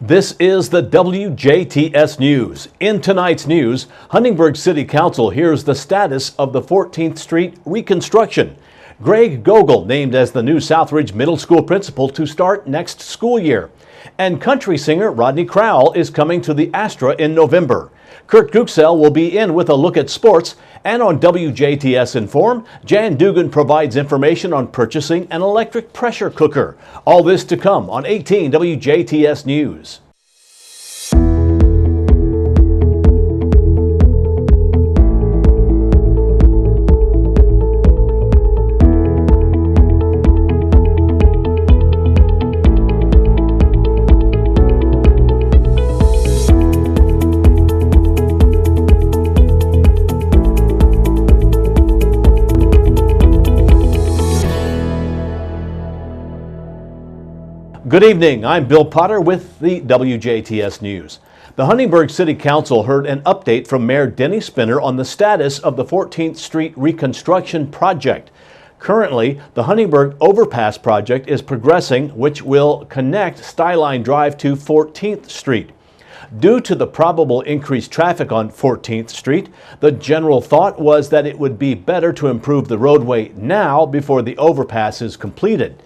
This is the WJTS News. In tonight's news, Huntingburg City Council hears the status of the 14th Street reconstruction. Greg Gogol named as the new Southridge Middle School principal to start next school year. And country singer Rodney Crowell is coming to the Astra in November. Kurt Guxell will be in with a look at sports, and on WJTS Inform, Jan Dugan provides information on purchasing an electric pressure cooker. All this to come on 18 WJTS News. Good evening, I'm Bill Potter with the WJTS News. The Huntingburg City Council heard an update from Mayor Denny Spinner on the status of the 14th Street reconstruction project. Currently, the Huntingburg Overpass project is progressing, which will connect Skyline Drive to 14th Street. Due to the probable increased traffic on 14th Street, the general thought was that it would be better to improve the roadway now before the overpass is completed.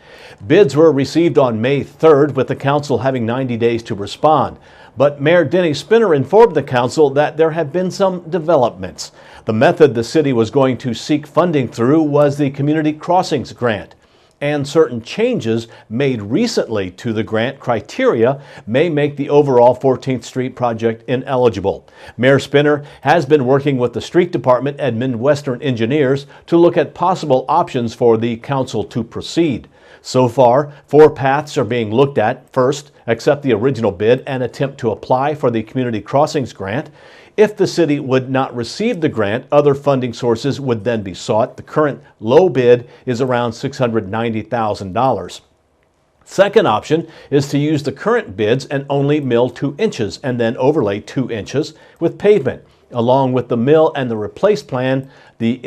Bids were received on May 3rd, with the council having 90 days to respond. But Mayor Denny Spinner informed the council that there have been some developments. The method the city was going to seek funding through was the Community Crossings Grant, and certain changes made recently to the grant criteria may make the overall 14th Street project ineligible. Mayor Spinner has been working with the street department and Midwestern engineers to look at possible options for the council to proceed. So far, 4 paths are being looked at. First, accept the original bid and attempt to apply for the Community Crossings Grant. If the city would not receive the grant, other funding sources would then be sought. The current low bid is around $690,000. Second option is to use the current bids and only mill 2 inches and then overlay 2 inches with pavement. Along with mill and replace plan, the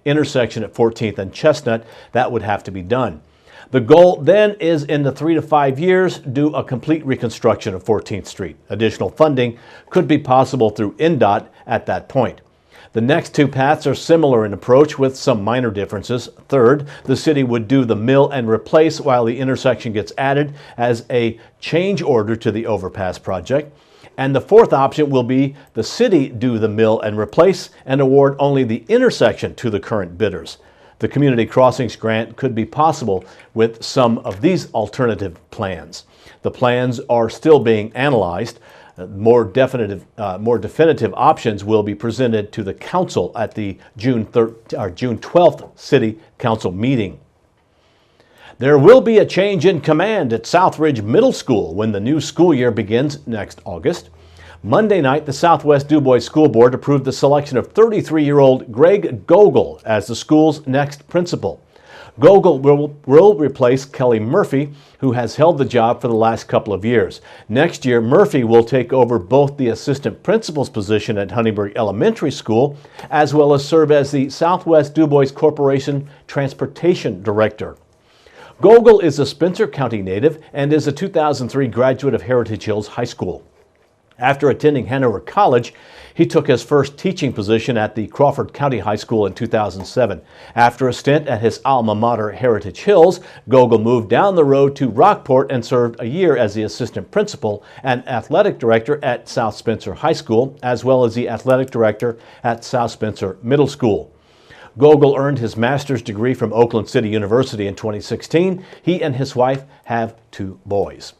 intersection at 14th and Chestnut, that would have to be done. The goal then is in the 3 to 5 years, do a complete reconstruction of 14th Street. Additional funding could be possible through NDOT at that point. The next 2 paths are similar in approach with some minor differences. Third, the city would do the mill and replace while the intersection gets added as a change order to the overpass project. And the fourth option will be the city do the mill and replace and award only the intersection to the current bidders. The Community Crossings Grant could be possible with some of these alternative plans. The plans are still being analyzed. More definitive options will be presented to the council at the June 12th City Council meeting. There will be a change in command at Southridge Middle School when the new school year begins next August. Monday night, the Southwest DuBois School Board approved the selection of 33-year-old Greg Gogol as the school's next principal. Gogol will replace Kelly Murphy, who has held the job for the last couple of years. Next year, Murphy will take over both the assistant principal's position at Huntingburg Elementary School, as well as serve as the Southwest DuBois Corporation Transportation Director. Gogol is a Spencer County native and is a 2003 graduate of Heritage Hills High School. After attending Hanover College, he took his first teaching position at the Crawford County High School in 2007. After a stint at his alma mater, Heritage Hills, Gogol moved down the road to Rockport and served a year as the assistant principal and athletic director at South Spencer High School, as well as the athletic director at South Spencer Middle School. Gogol earned his master's degree from Oakland City University in 2016. He and his wife have 2 boys.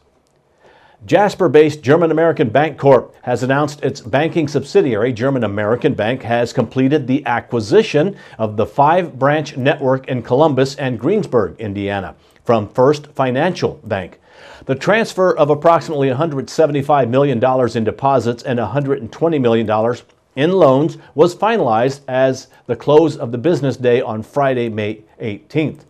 Jasper-based German-American Bank Corp. has announced its banking subsidiary, German-American Bank, has completed the acquisition of the 5-branch network in Columbus and Greensburg, Indiana, from First Financial Bank. The transfer of approximately $175 million in deposits and $120 million in loans was finalized as the close of the business day on Friday, May 18th.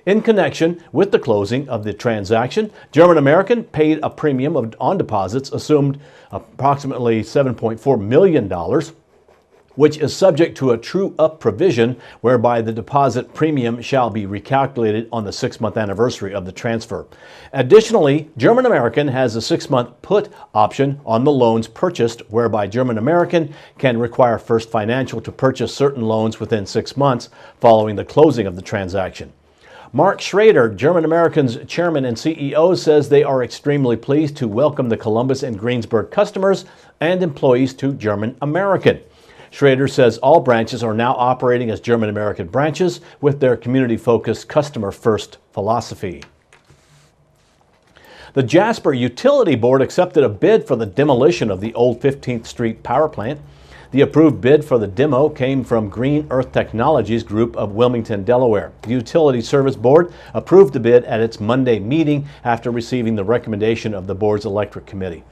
In connection with the closing of the transaction, German American paid a premium on deposits, assumed approximately $7.4 million, which is subject to a true-up provision whereby the deposit premium shall be recalculated on the 6-month anniversary of the transfer. Additionally, German American has a 6-month put option on the loans purchased, whereby German American can require First Financial to purchase certain loans within 6 months following the closing of the transaction. Mark Schrader, German American's chairman and CEO, says they are extremely pleased to welcome the Columbus and Greensburg customers and employees to German American. Schrader says all branches are now operating as German American branches with their community-focused, customer-first philosophy. The Jasper Utility Board accepted a bid for the demolition of the old 15th Street power plant. The approved bid for the demo came from Green Earth Technologies Group of Wilmington, Delaware. The Utility Service Board approved the bid at its Monday meeting after receiving the recommendation of the board's electric committee.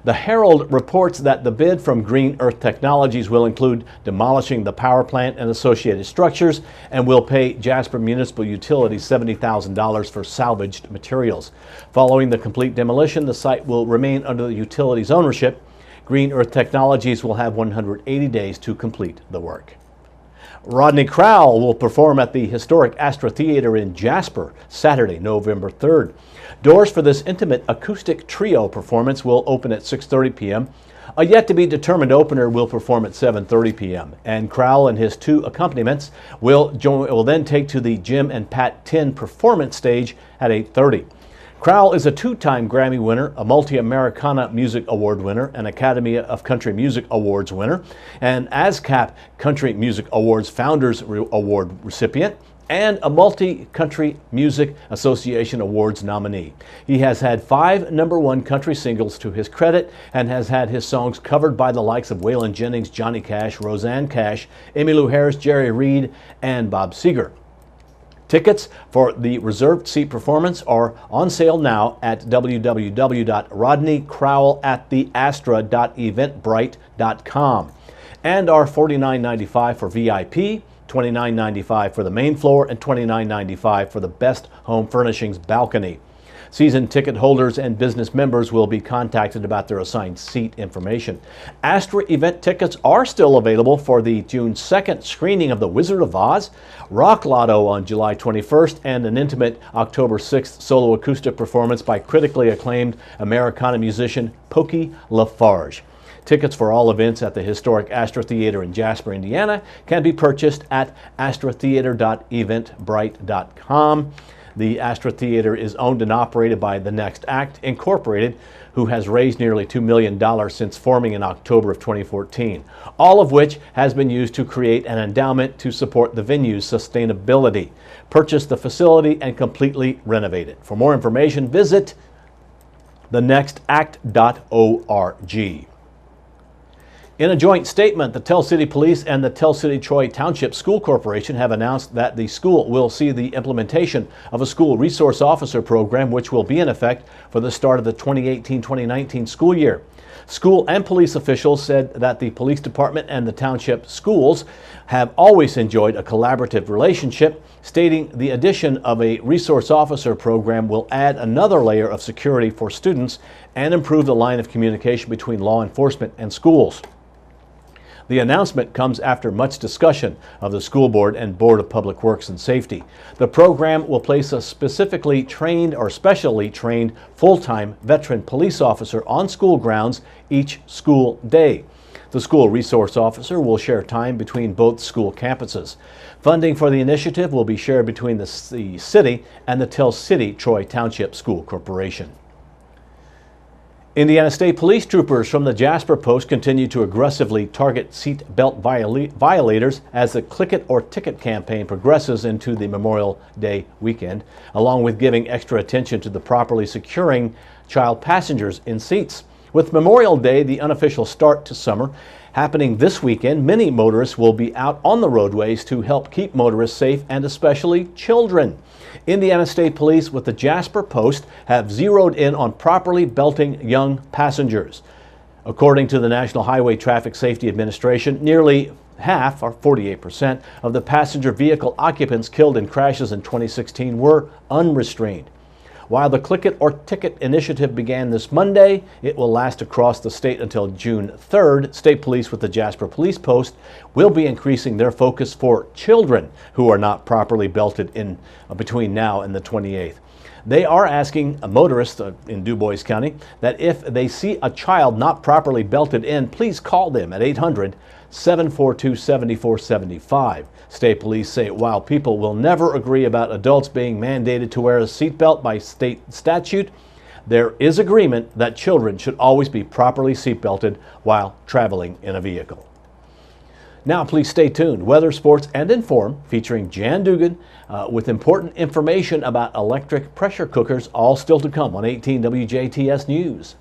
The Herald reports that the bid from Green Earth Technologies will include demolishing the power plant and associated structures and will pay Jasper Municipal Utilities $70,000 for salvaged materials. Following the complete demolition, the site will remain under the utility's ownership. Green Earth Technologies will have 180 days to complete the work. Rodney Crowell will perform at the historic Astra Theater in Jasper Saturday, November 3rd. Doors for this intimate acoustic trio performance will open at 6:30 p.m. A yet-to-be-determined opener will perform at 7:30 p.m. And Crowell and his 2 accompaniments will then take to the Jim and Pat Tin performance stage at 8:30. Crowell is a 2-time Grammy winner, a Multi-Americana Music Award winner, an Academy of Country Music Awards winner, an ASCAP Country Music Awards Founders Award recipient, and a Multi-Country Music Association Awards nominee. He has had 5 #1 country singles to his credit and has had his songs covered by the likes of Waylon Jennings, Johnny Cash, Roseanne Cash, Emmylou Harris, Jerry Reed, and Bob Seger. Tickets for the reserved seat performance are on sale now at www.rodneycrowellattheastra.eventbrite.com and are $49.95 for VIP, $29.95 for the main floor, and $29.95 for the Best Home Furnishings balcony. Season ticket holders and business members will be contacted about their assigned seat information. Astra event tickets are still available for the June 2nd screening of The Wizard of Oz, Rock Lotto on July 21st, and an intimate October 6th solo acoustic performance by critically acclaimed Americana musician Pokey LaFarge. Tickets for all events at the historic Astra Theater in Jasper, Indiana can be purchased at astratheater.eventbrite.com. The Astra Theater is owned and operated by The Next Act, Incorporated, who has raised nearly $2 million since forming in October of 2014, all of which has been used to create an endowment to support the venue's sustainability, purchase the facility, and completely renovate it. For more information, visit thenextact.org. In a joint statement, the Tell City Police and the Tell City Troy Township School Corporation have announced that the school will see the implementation of a school resource officer program, which will be in effect for the start of the 2018-2019 school year. School and police officials said that the police department and the township schools have always enjoyed a collaborative relationship, stating the addition of a resource officer program will add another layer of security for students and improve the line of communication between law enforcement and schools. The announcement comes after much discussion of the school board and Board of Public Works and Safety. The program will place a specifically trained or specially trained full-time veteran police officer on school grounds each school day. The school resource officer will share time between both school campuses. Funding for the initiative will be shared between the city and the Tell City Troy Township School Corporation. Indiana State Police troopers from the Jasper Post continue to aggressively target seat belt violators as the Click It or Ticket campaign progresses into the Memorial Day weekend, along with giving extra attention to the properly securing child passengers in seats. With Memorial Day, the unofficial start to summer, happening this weekend, many motorists will be out on the roadways to help keep motorists safe, and especially children. Indiana State Police with the Jasper Post have zeroed in on properly belting young passengers. According to the National Highway Traffic Safety Administration, nearly half, or 48%, of the passenger vehicle occupants killed in crashes in 2016 were unrestrained. While the Click It or Ticket initiative began this Monday, it will last across the state until June 3rd. State police with the Jasper Police Post will be increasing their focus for children who are not properly belted in between now and the 28th. They are asking motorists in Dubois County that if they see a child not properly belted in, please call them at 800-742-7475. State police say while people will never agree about adults being mandated to wear a seatbelt by state statute, there is agreement that children should always be properly seatbelted while traveling in a vehicle. Now, please stay tuned. Weather, sports, and inform featuring Jan Dugan with important information about electric pressure cookers, all still to come on 18 WJTS News.